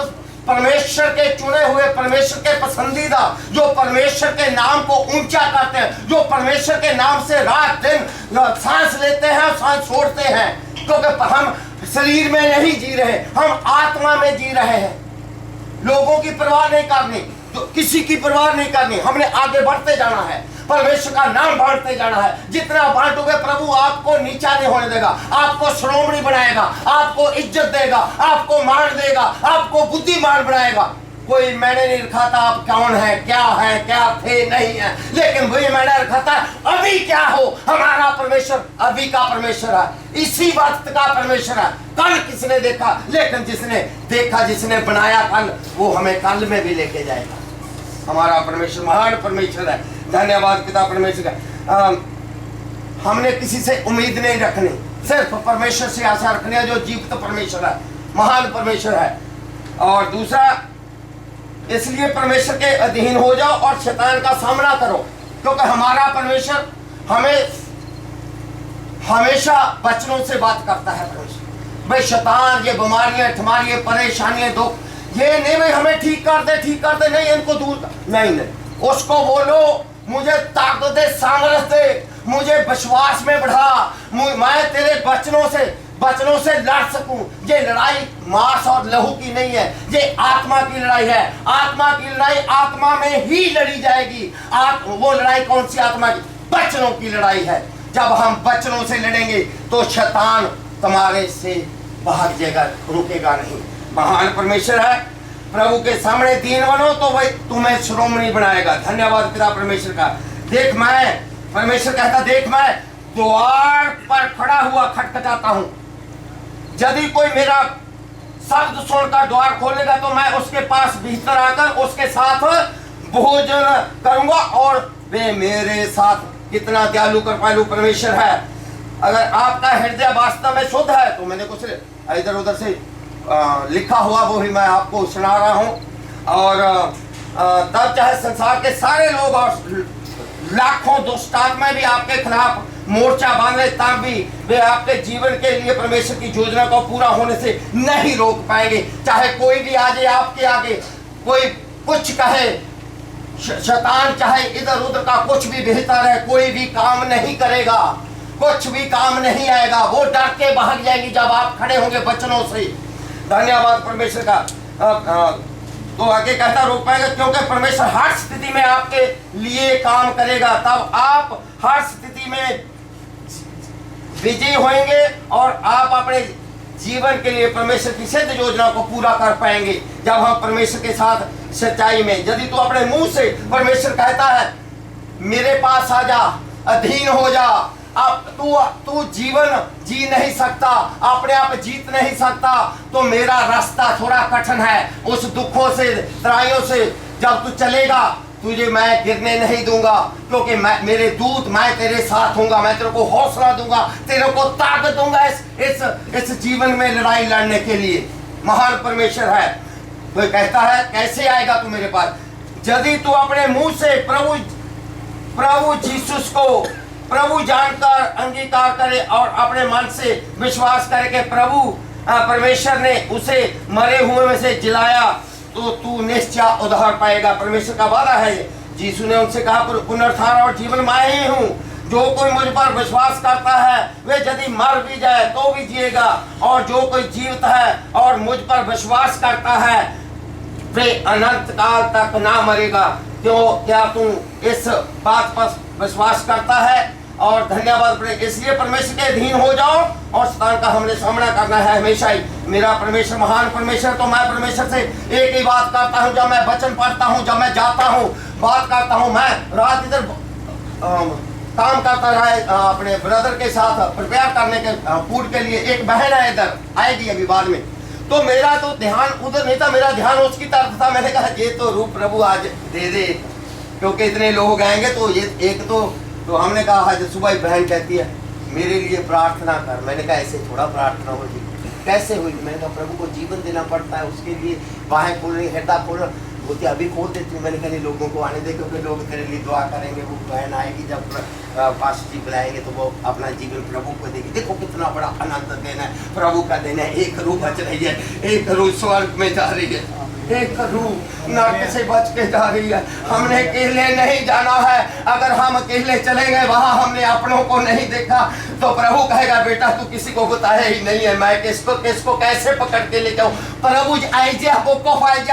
परमेश्वर के चुने हुए, परमेश्वर के पसंदीदा, जो परमेश्वर के नाम को ऊंचा करते हैं, जो परमेश्वर के नाम से रात दिन सांस लेते हैं, सांस छोड़ते हैं। क्योंकि हम शरीर में नहीं जी रहे, हम आत्मा में जी रहे हैं। लोगों की परवाह नहीं करनी। तो किसी की परवाह नहीं करनी, हमने आगे बढ़ते जाना है, परमेश्वर का नाम बांटते जाना है। जितना बांटोगे प्रभु आपको नीचा नहीं होने देगा, आपको श्रोमणी बनाएगा, आपको इज्जत देगा, आपको मान देगा, आपको बुद्धिमान बनाएगा। कोई मैंने नहीं रखा था आप कौन है, क्या थे, नहीं है, लेकिन वही मैंने रखा था अभी क्या हो। हमारा परमेश्वर अभी का परमेश्वर है, इसी वक्त का परमेश्वर है। कल किसने देखा, लेकिन जिसने देखा, जिसने बनाया कल, वो हमें कल में भी लेके जाएगा। हमारा परमेश्वर महान परमेश्वर है। धन्यवाद पिता परमेश्वर का। हमने किसी से उम्मीद नहीं रखनी, सिर्फ परमेश्वर से आशा रखनी है, जो जीवित परमेश्वर है, महान परमेश्वर है। और दूसरा, इसलिए परमेश्वर के अधीन हो जाओ और शैतान का सामना करो, क्योंकि हमारा परमेश्वर हमें हमेशा वचनों से बात करता है। परमेश्वर भाई शैतान ये बीमारियां, ठमारियां, परेशानियां, दुख, ये नहीं भाई हमें ठीक कर दे, नहीं इनको दूर कर, नहीं, उसको बोलो मुझे ताकत दे, सामर्थ दे, मुझे विश्वास में बढ़ा, मैं तेरे वचनों से लड़ सकूं। ये लड़ाई मांस और लहू की नहीं है, ये आत्मा की लड़ाई है। आत्मा की लड़ाई आत्मा में ही लड़ी जाएगी। वो लड़ाई कौन सी आत्मा की? वचनों की लड़ाई है। जब हम वचनों से लड़ेंगे तो शैतान तुम्हारे से भाग जाएगा, रुकेगा नहीं। महान परमेश्वर है, प्रभु के सामने दीन बनो तो वही तुम्हें श्रोमणी बनाएगा। धन्यवाद पिता परमेश्वर का। देख मैं, परमेश्वर कहता देख मैं द्वार पर खड़ा हुआ खटखटाता हूं, यदि कोई मेरा शब्द सुनकर द्वार खोलेगा तो मैं उसके पास भीतर आकर उसके साथ भोजन करूंगा और वे मेरे साथ। कितना दयालु कृपालु परमेश्वर है। अगर आपका हृदय वास्तव में शुद्ध है तो मैंने कुछ इधर उधर से लिखा हुआ वो भी मैं आपको सुना रहा हूं। और तब चाहे संसार के सारे लोग और लाखों दुष्ट आत्माएं भी आपके खिलाफ मोर्चा बांधे, तब भी वे आपके जीवन के लिए परमेश्वर की योजना को पूरा होने से नहीं रोक पाएंगे। चाहे कोई भी आ जाए आपके आगे, कोई कुछ कहे, शैतान चाहे इधर उधर का कुछ भी बेहतर है, कोई भी काम नहीं करेगा, कुछ भी काम नहीं आएगा। वो डर के भाग जाएंगे जब आप खड़े होंगे वचनों से। धन्यवाद परमेश्वर का। तो आगे कहता रोक पाएगा, क्योंकि परमेश्वर हर स्थिति में आपके लिए काम करेगा। तब आप हर स्थिति में विजयी होंगे और आप अपने जीवन के लिए परमेश्वर की सिद्ध योजना को पूरा कर पाएंगे। जब हम परमेश्वर के साथ सच्चाई में, यदि तू अपने मुंह से परमेश्वर कहता है मेरे पास आ जा, अधीन हो जा, अब तू जीवन जी नहीं सकता, अपने आप जीत नहीं सकता, तो मेरा रास्ता थोड़ा कठिन है। उस दुखों से, तराइयों से जब तू चलेगा, तुझे मैं गिरने नहीं दूंगा, क्योंकि मेरे दूत, मैं तेरे साथ हूंगा, मैं तेरे को हौसला दूंगा, तेरे को ताकत दूंगा इस जीवन में लड़ाई लड़ने के लिए। महान परमेश्वर है। वो कहता है कैसे आएगा तू मेरे पास? यदि तू अपने मुंह से प्रभु यीशु को प्रभु जानकर अंगीकार करे और अपने मन से विश्वास करे कि प्रभु परमेश्वर ने उसे मरे हुए में से जिलाया, तो तू निश्चय उद्धार पाएगा। परमेश्वर का वादा है। यीशु ने उनसे कहा पुनरुत्थान और जीवन मैं ही हूँ, जो कोई मुझ पर विश्वास करता है वे यदि मर भी जाए तो भी जिएगा, और जो कोई जीवित है और मुझ पर विश्वास करता है वे अनंत काल तक ना मरेगा। क्या तू इस बात पर विश्वास करता है? और धन्यवाद। इसलिए परमेश्वर के अधीन हो जाओ और शैतान का हमने सामना करना है हमेशा ही। मेरा परमेश्वर महान परमेश्वर, तो मैं परमेश्वर से एक ही बात करता हूँ, जब मैं वचन पढ़ता हूँ, जब मैं जाता हूँ, बात करता हूँ। मैं रात इधर काम करता रहा अपने ब्रदर के साथ प्रिपेयर करने के फूड के लिए। एक बहन है इधर आएगी अभी बाद में, तो मेरा तो ध्यान उधर नहीं था, मेरा ध्यान उसकी तरफ था। मैंने कहा ये तो रूप प्रभु आज दे दे, क्योंकि इतने लोग आएंगे। तो ये एक तो हमने कहा आज सुबह बहन कहती है मेरे लिए प्रार्थना कर। मैंने कहा ऐसे थोड़ा प्रार्थना होगी, कैसे हुई? मैंने कहा प्रभु को जीवन देना पड़ता है, उसके लिए बाहें खोल रही, हृदय खोल रहा होती, अभी खोल देती हूँ। मैंने कहा लोगों को आने दे, क्योंकि लोग तेरे लिए दुआ करेंगे। वो बहन आएगी, जब पास्टर जी बुलाएंगे तो वो अपना जीवन प्रभु को देगी। देखो कितना बड़ा आनंद देना है, प्रभु का देना है। एक रूह बच रही है, एक रूह स्वर्ग में जा रही है, एक रूह नरक से बच के जा रही है। हमने अकेले नहीं जाना है। अगर हम अकेले चले गए वहां हमने अपनों को नहीं देखा तो प्रभु कहेगा बेटा तू किसी को बताया ही नहीं है, मैं किसको कैसे पकड़ के ले जाऊं। प्रभु आइजिया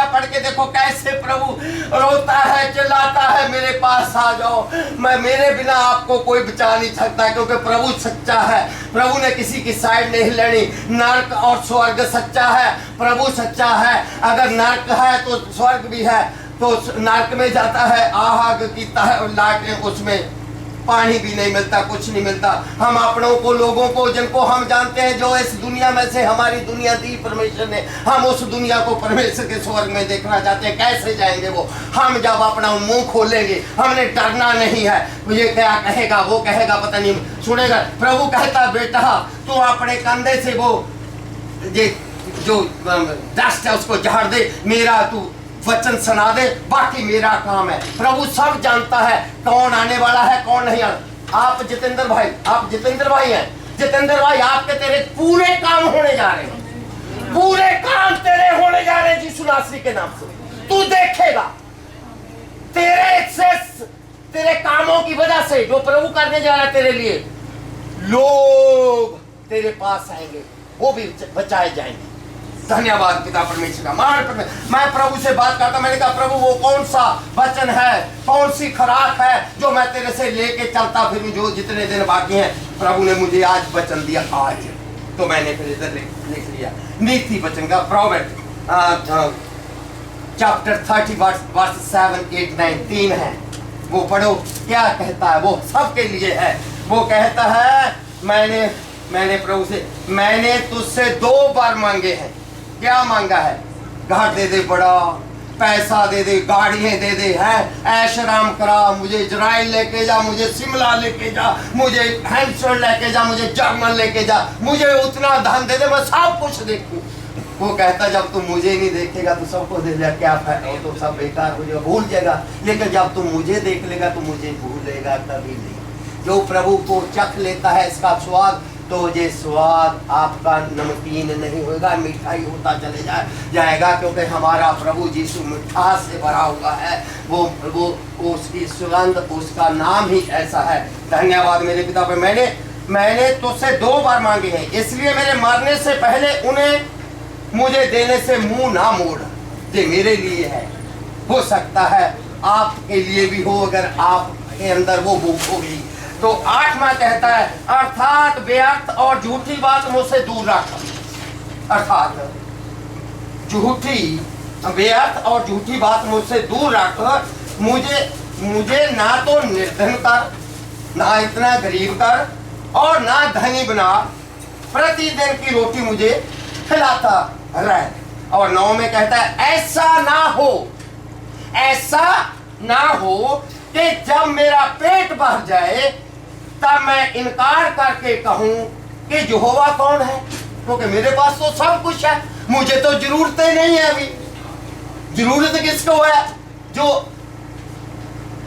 पढ़ के देखो कैसे प्रभु रोता है, चिल्लाता है, मेरे पास आ जाओ, मैं मेरे बिना आपको कोई बचा नहीं सकता, क्योंकि प्रभु सच्चा है। प्रभु ने किसी की साइड नहीं लड़ी। नरक और स्वर्ग सच्चा है, प्रभु सच्चा है। अगर नरक है तो स्वर्ग भी है। तो नरक में जाता है, आग की लाट, उसमें पानी भी नहीं मिलता, कुछ नहीं मिलता। हम अपनों को, लोगों को जिनको हम जानते हैं, जो इस दुनिया में से हमारी दुनिया दी परमेश्वर ने, हम उस दुनिया को परमेश्वर के स्वर्ग में देखना चाहते हैं। कैसे जाएंगे वो? हम जब अपना मुंह खोलेंगे, हमने डरना नहीं है। मुझे क्या कहेगा, वो कहेगा, पता नहीं सुनेगा। प्रभु कहता बेटा तू अपने कंधे से वो जो डस्ट है उसको झाड़ दे, मेरा तू वचन सुना दे, बाकी मेरा काम है। प्रभु सब जानता है कौन आने वाला है, कौन नहीं आने। आप जितेंद्र भाई हैं। जितेंद्र भाई आपके तेरे पूरे काम होने जा रहे हैं, पूरे काम तेरे होने जा रहे हैं यीशु नासरी के नाम से। तू देखेगा तेरे कामों की वजह से जो प्रभु करने जा रहा है तेरे लिए, लोग तेरे पास आएंगे, वो भी बचाए जाएंगे। धन्यवाद पिता परमेश्वर का। मैं प्रभु से बात करता, मैंने कहा प्रभु वो कौन सा वचन है, कौन सी खुराक है जो मैं तेरे से लेके चलता फिरूं, जो जितने दिन बाकी हैं। प्रभु ने मुझे आज वचन दिया, आज तो मैंने फिर इधर लिख लिया नीति वचन का। प्रोवर्ब्स चैप्टर 30 वर्स 7, 8, 9 3 है, वो पढ़ो क्या कहता है। वो सबके लिए है। वो कहता है मैंने प्रभु से, मैंने तुझसे 2 बार मांगे हैं। क्या मांगा है? घर दे दे, बड़ा पैसा दे दे, गाड़ियां दे दे, है ऐश आराम करा, मुझे इजराइल लेके जा, मुझे शिमला लेके जा, मुझे हैम्पशायर लेके जा, मुझे जर्मन लेके जा, मुझे उतना धन दे दे, मैं सब कुछ देखूं। वो कहता जब तुम मुझे नहीं देखेगा तो सबको दे जा, क्या फायदा, वो तो सब बेकार हो जाएगा, भूल जाएगा। लेकिन जब तुम मुझे देख लेगा तो मुझे भूलेगा कभी नहीं। जो प्रभु को चख लेता है इसका स्वाद, तो ये स्वाद आपका नमकीन नहीं होगा, मिठाई होता चले जाएगा, क्योंकि हमारा प्रभु यीशु मिठास से भरा हुआ है। वो उसकी सुगंध, उसका नाम ही ऐसा है। धन्यवाद मेरे पिता पे। मैंने तुझसे 2 बार मांगे हैं, इसलिए मेरे मरने से पहले उन्हें मुझे देने से मुंह ना मोड़। ये मेरे लिए है, हो सकता है आपके लिए भी हो, अगर आपके अंदर वो भूख होगी। तो 8वां कहता है, अर्थात व्यर्थ और झूठी बात मुझसे दूर रख। अर्थात व्यर्थ और झूठी बात मुझसे दूर रख। मुझे ना तो निर्धन कर, ना इतना गरीब कर, और ना धनी बना। प्रतिदिन की रोटी मुझे खिलाता रह। और 9 में कहता है, ऐसा ना हो कि जब मेरा पेट भर जाए तब मैं इनकार करके कहूं कि यहोवा कौन है, क्योंकि मेरे पास तो सब कुछ है, मुझे तो जरूरतें नहीं है। अभी जरूरत किसको है? जो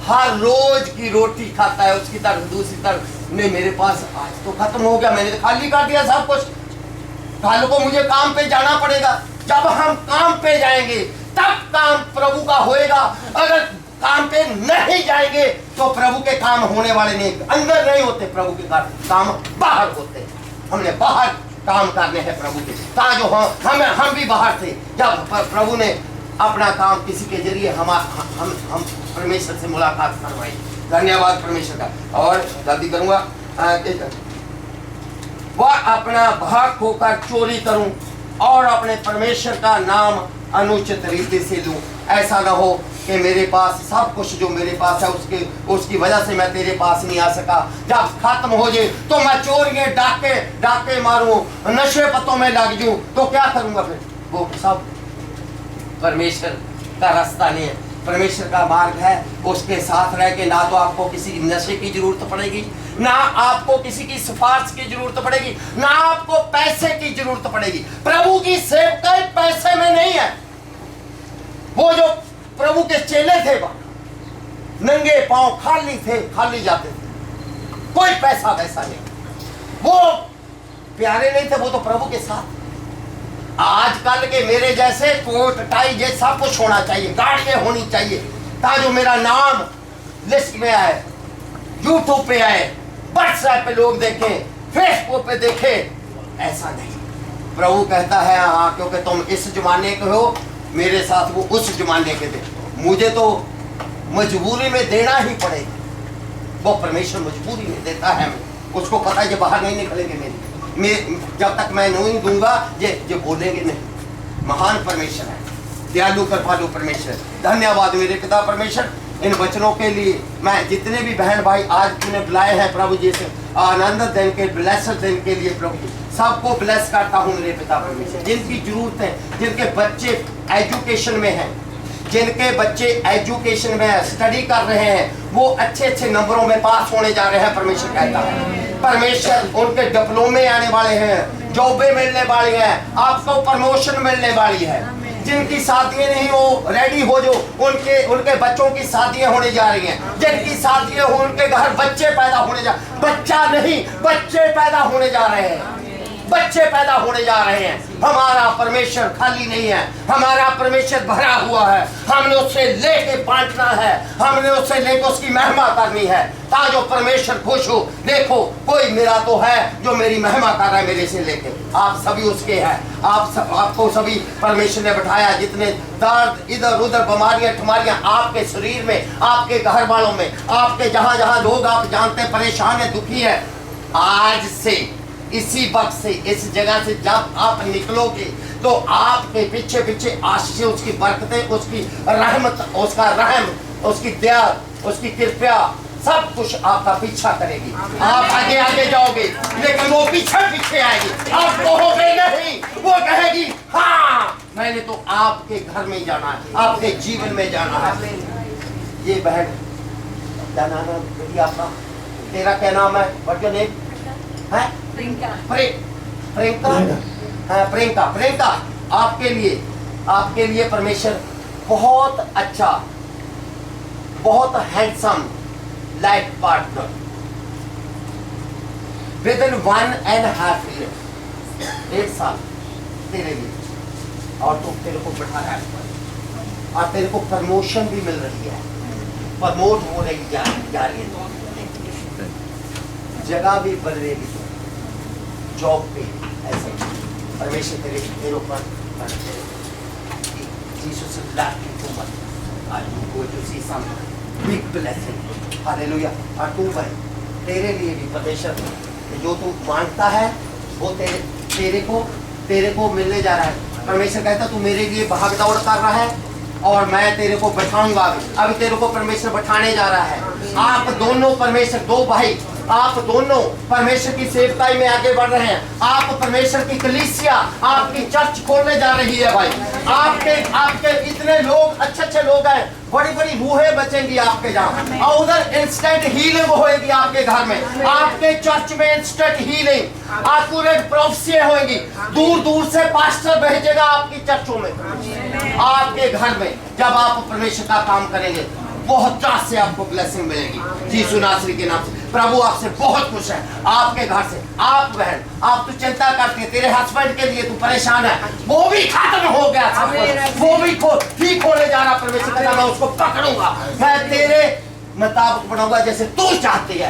हर रोज की रोटी खाता है, उसकी तरफ दूसरी तरफ नहीं, मेरे पास आज तो खत्म हो गया, मैंने तो खाली कर दिया सब कुछ, कल को मुझे काम पे जाना पड़ेगा। जब हम काम पे जाएंगे तब काम प्रभु का होएगा। अगर काम पे नहीं जाएंगे तो प्रभु के काम होने वाले नहीं, अंदर नहीं होते प्रभु के काम बाहर होते। हमने बाहर काम करने हैं प्रभु के। कहा जो हम भी बाहर थे, जब प्रभु ने अपना काम किसी के जरिए हम परमेश्वर से मुलाकात करवाई। धन्यवाद परमेश्वर का। और जल्दी करूंगा, वह अपना भाग खोकर चोरी करूं और अपने परमेश्वर का नाम अनुचित रीति से लूं। ऐसा ना हो कि मेरे पास सब कुछ जो मेरे पास है उसकी वजह से मैं तेरे पास नहीं आ सका। जब खत्म हो जाए तो मैं चोरियां डाके मारूं, नशे पत्तों में लग जाऊं, तो क्या करूंगा फिर? वो सब परमेश्वर का रास्ता नहीं है। परमेश्वर का मार्ग है, उसके साथ रह के ना तो आपको किसी नशे की जरूरत पड़ेगी, ना आपको किसी की सिफारिश की जरूरत पड़ेगी, ना आपको पैसे की जरूरत पड़ेगी। प्रभु की सेवकाई पैसे में नहीं है। वो जो प्रभु के चेले थे नंगे पांव खाली थे, खाली जाते थे, कोई पैसा वैसा नहीं। वो प्यारे नहीं थे, वो तो प्रभु के साथ। आजकल के मेरे जैसे कोट टाई ये सब कुछ होना चाहिए, गाड़ियां होनी चाहिए, ताकि मेरा नाम लिस्ट में आए, यूट्यूब पे आए, व्हाट्सएप पे लोग देखें, फेसबुक पे देखें। ऐसा नहीं, प्रभु कहता है हाँ, क्योंकि तुम इस जमाने के हो, मेरे साथ वो उस जमाने के थे, मुझे तो मजबूरी में देना ही पड़ेगा। वो परमेश्वर मजबूरी में देता है, उसको पता है ये बाहर नहीं निकलेंगे मैं जब तक मैं नहीं दूंगा ये बोलेंगे नहीं। महान परमेश्वर है, दयालु कृपालु परमेश्वर। धन्यवाद मेरे पिता परमेश्वर इन वचनों के लिए। मैं जितने भी बहन भाई आज तूने बुलाए हैं प्रभु जी से आनंद दिन के ब्लेसड दिन के लिए प्रभु जी सबको ब्लेस करता हूँ मेरे पिता परमेश्वर। जिनकी जरूरत है, जिनके बच्चे एजुकेशन में हैं, जिनके बच्चे एजुकेशन में स्टडी कर रहे हैं, वो अच्छे अच्छे नंबरों में पास होने जा रहे हैं, परमेश्वर कहता है परमेश्वर उनके डिप्लोमे आने वाले हैं, जॉबें मिलने वाली हैं, आपको प्रमोशन मिलने वाली है। जिनकी शादियां नहीं हो रेडी हो, जो उनके बच्चों की शादियां होने जा रही हैं, जिनकी शादियां हो उनके घर बच्चे पैदा होने जा, बच्चा नहीं बच्चे पैदा होने जा रहे हैं, बच्चे पैदा होने जा रहे हैं। हमारा परमेश्वर खाली नहीं है, हमारा परमेश्वर भरा हुआ है। हमने उससे लेके बांटना है, हमने उससे लेके उसकी महिमा करनी है, ताकि जो परमेश्वर खुश हो। देखो कोई मेरा तो है जो मेरी महिमा कर रहा है, मेरे से लेके आप सभी उसके हैं। आपको सभी परमेश्वर ने बैठाया, जितने दर्द इधर उधर बीमारियां ठमारियां आपके शरीर में, आपके घर वालों में, आपके जहां जहां लोग आप जानते परेशान है, दुखी है, आज से इसी वक्त से इस जगह से जब आप निकलोगे तो आपके पीछे पीछे आशीष, उसकी बरकतें, उसकी रहमत, उसका रहम, उसकी दया, उसकी कृपा सब कुछ आपका पीछा करेगी। आप आगे आगे जाओगे लेकिन वो पीछे पीछे आएगी, आप कहोगे नहीं, वो कहेगी हाँ मैंने तो आपके घर में जाना है, आपके जीवन में जाना है। ये बहन क्या नाम है बेटी आपका? तेरा क्या नाम है? व्हाट योर नेम है? प्रियंका, आपके लिए परमेश्वर बहुत अच्छा, बहुत handsome life partner with in 1.5 year, 1 साल तेरे लिए, और तो तेरे को बैठा है और तेरे को प्रमोशन भी मिल रही है, प्रमोट हो रही जा रही है, जगह भी बदलेगी, जॉब पे ऐसे परमेश्वर तेरे ऊपर Jesus is laughing too much. Are you going to see some big blessing? Hallelujah. और तू भाई तेरे लिए भी परमेश्वर जो तू मांगता है वो तेरे को मिलने जा रहा है। परमेश्वर कहता तू मेरे लिए भाग दौड़ कर रहा है और मैं तेरे को बैठाऊंगा। अभी तेरे को परमेश्वर बैठाने जा रहा है। आप दोनों परमेश्वर, दो भाई, आप दोनों परमेश्वर की सेवकाई में आगे बढ़ रहे हैं। आप परमेश्वर की कलीसिया, आपकी चर्च खोलने जा रही है भाई। आपके इतने लोग, अच्छे लोग हैं, बड़ी बड़ी रूहें बचेंगी आपके जहाँ, और उधर इंस्टेंट हीलिंग होएगी आपके घर में, आपके चर्च में इंस्टेंट हीलिंग, एक्यूरेट प्रोफेसी होएगी। दूर दूर से पास्टर भेजेगा आपकी चर्चों में, आपके घर में। जब आप परमेश्वर का काम करेंगे बहुत चाह से आपको ब्लेसिंग मिलेगी यीशु नासरी के नाम से। प्रभु आपसे बहुत खुश है, आपके घर से। आप बहन, आप तो चिंता करती है, तेरे हस्बैंड के लिए तू परेशान है, वो भी खत्म हो गया, वो भी ठीक होने जा रहा। परमेश्वर कहता मैं उसको पकड़ूंगा, मैं तेरे मुताबिक बनाऊंगा जैसे तू चाहती है,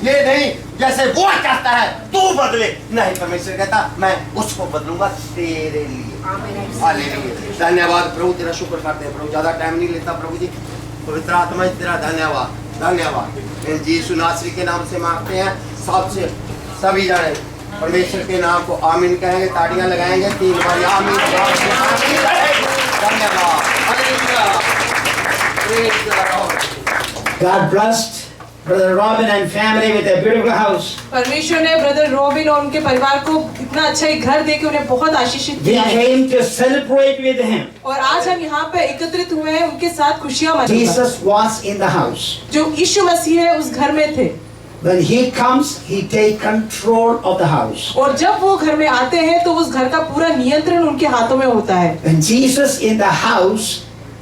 ये नहीं जैसे वो चाहता है तू बदले नहीं। परमेश्वर कहता मैं उसको बदलूंगा तेरे लिए। हालेलुया। धन्यवाद प्रभु, तेरा शुक्र करते हैं प्रभु। ज्यादा टाइम नहीं लेता प्रभु जी, पवित्र आत्मा तेरा धन्यवाद, धन्यवाद। यीशु नासरी के नाम से मांगते हैं, सबसे सभी जाने परमेश्वर के नाम को आमीन कहेंगे, ताड़ियां लगाएंगे 3 बार आमीन। धन्यवाद। God blessed Brother Robin and family with a beautiful house. परमेश्वर ने ब्रदर रॉबिन और उनके परिवार को इतना अच्छा एक घर देके उन्हें बहुत आशीषित We किया है। came to celebrate with him. और आज हम यहाँ पे एकत्रित हुए हैं उनके साथ खुशियाँ मनाने। Jesus was in the house. जो यीशु मसीह है उस घर में थे। When he comes, he take control of the house. और जब वो घर में आते हैं तो उस घर का पूरा नियंत्रण उनके हाथों में होता है। When Jesus in the house,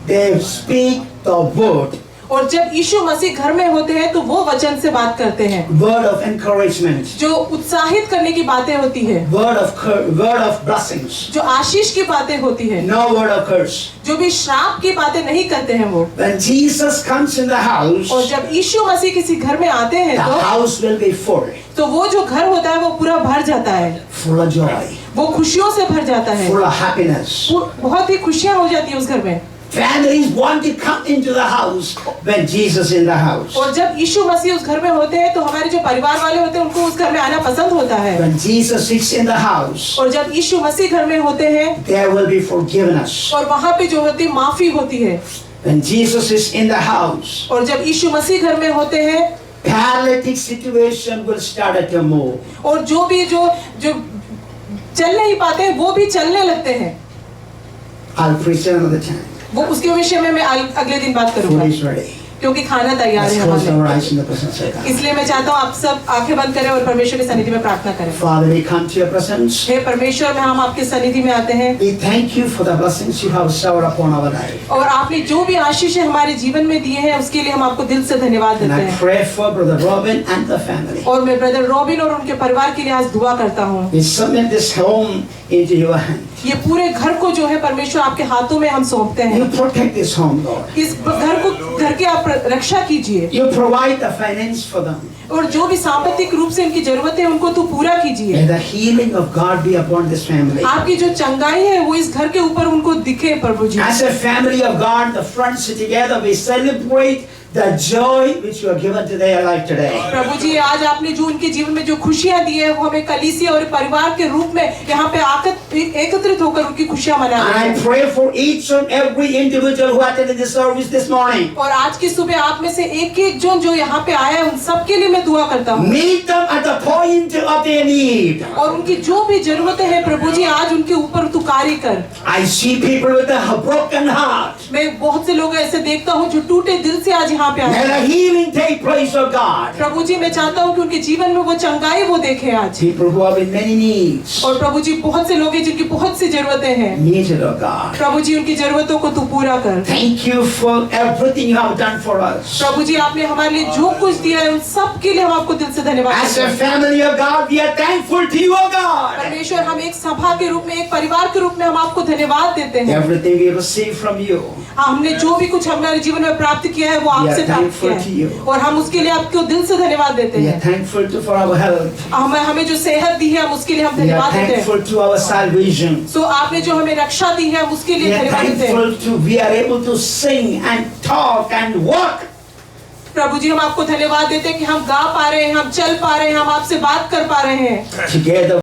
they speak the word. और जब यीशु मसीह घर में होते हैं तो वो वचन से बात करते हैं, word of encouragement, जो उत्साहित करने की बातें होती है, word of blessings, जो आशीष की बातें होती है, no word of curse. जो भी श्राप की बातें नहीं करते हैं वो। When Jesus comes in the house, और जब यीशु मसीह किसी घर में आते हैं the house will be full, तो वो जो घर होता है वो पूरा भर जाता है, full of joy, वो खुशियों से भर जाता है, full of happiness. बहुत ही खुशियां हो जाती है उस घर में। Families want to come into the house when Jesus is in the house. और जब यीशु मसीह उस घर में होते हैं तो हमारे जो परिवार वाले होते हैं उनको उस घर में आना पसंद होता है। When Jesus is in the house, और जब यीशु मसीह घर में होते हैं there will be forgiveness. और वहाँ पे जो होती माफी होती है। When Jesus is in the house, और जब यीशु मसीह घर में होते हैं paralytic situation will start to move. और जो चल नहीं पाते हैं वो भी चलने लगते हैं। I'll preach another time. वो उसके विषय में मैं अगले दिन बात Food करूंगा, is ready. क्योंकि खाना तैयार Let's है close our हमारे। eyes in the presence of God. इसलिए मैं चाहता हूँ आप सब आंखें बंद करें और परमेश्वर की सन्निधि में प्रार्थना करें। Father, we come to your presence. हे परमेश्वर में हम आपके सन्निधि में आते हैं We thank you for the blessings you have showered upon our life. और आपने जो भी आशीष हमारे जीवन में दिए हैं उसके लिए हम आपको दिल से धन्यवाद And देते I हैं। pray for Brother Robin and the family. और मैं ब्रदर रॉबिन और उनके परिवार के लिए आज दुआ करता हूँ। We submit this home into your hand. ये पूरे घर को जो है परमेश्वर आपके हाथों में हम सौंपते You हैं। protect this home, Lord. इस घर की आप रक्षा कीजिए You provide the finance for them. और जो भी सांपत्तिक रूप से उनकी जरूरत है उनको तो पूरा कीजिए। May the healing of God be upon this family. आपकी जो चंगाई है वो इस घर के ऊपर उनको दिखे प्रभु जी। As a family of God, the friends together, we celebrate the joy which you have given to their life today. प्रभु जी आज आपने जो उनके जीवन में जो खुशियां दी है वो हमें कलीसिया और परिवार के रूप में यहाँ पे आकर एकत्रित होकर उनकी खुशियां And मनाते I हैं। pray for each and every individual who attended this service this morning. और आज की सुबह आप में से एक एक जो यहाँ पे आया है उन सब के लिए मैं दुआ करता हूँ। Meet them at the point of their need. और उनकी जो भी जरूरतें हैं प्रभु जी आज उनके ऊपर तू कार्य कर। I see people with a broken heart. मैं बहुत से लोग ऐसे देखता हूँ जो टूटे दिल से आज यहाँ पे आए May हैं। the healing take place, oh God. प्रभु जी मैं चाहता हूँ कि उनके जीवन में वो चंगाई वो देखे आज। People who have many needs. और प्रभु जी बहुत से लोग हैं जिनकी बहुत सी जरूरतें हैं। Meet it, oh God. प्रभु जी उनकी जरूरतों को तू पूरा कर। Thank you for everything you have done for us. प्रभु जी आपने हमारे लिए जो कुछ दिया है उन सब के लिए हम आपको दिल से धन्यवाद As देते a हैं। family of God, we are thankful to you, oh God. परमेश्वर हम एक सभा के रूप में एक परिवार के रूप में हम आपको धन्यवाद देते हैं। Everything we receive from you, हमने जो भी कुछ हमारे जीवन में प्राप्त किया है वो आपसे प्राप्त किया है और हम उसके लिए आपको दिल से धन्यवाद देते we are हैं। thankful for our health. हमें जो सेहत दी है हम उसके लिए हम We are धन्यवाद देते हैं। thankful to our salvation. सो आपने जो हमें रक्षा दी है हम उसके We लिए are धन्यवाद देते हैं। thankful to we are able to sing and talk and walk. प्रभु जी हम आपको धन्यवाद देते हैं कि हम गा पा रहे हैं, हम चल पा रहे हैं, हम आपसे बात कर पा रहे हैं। Together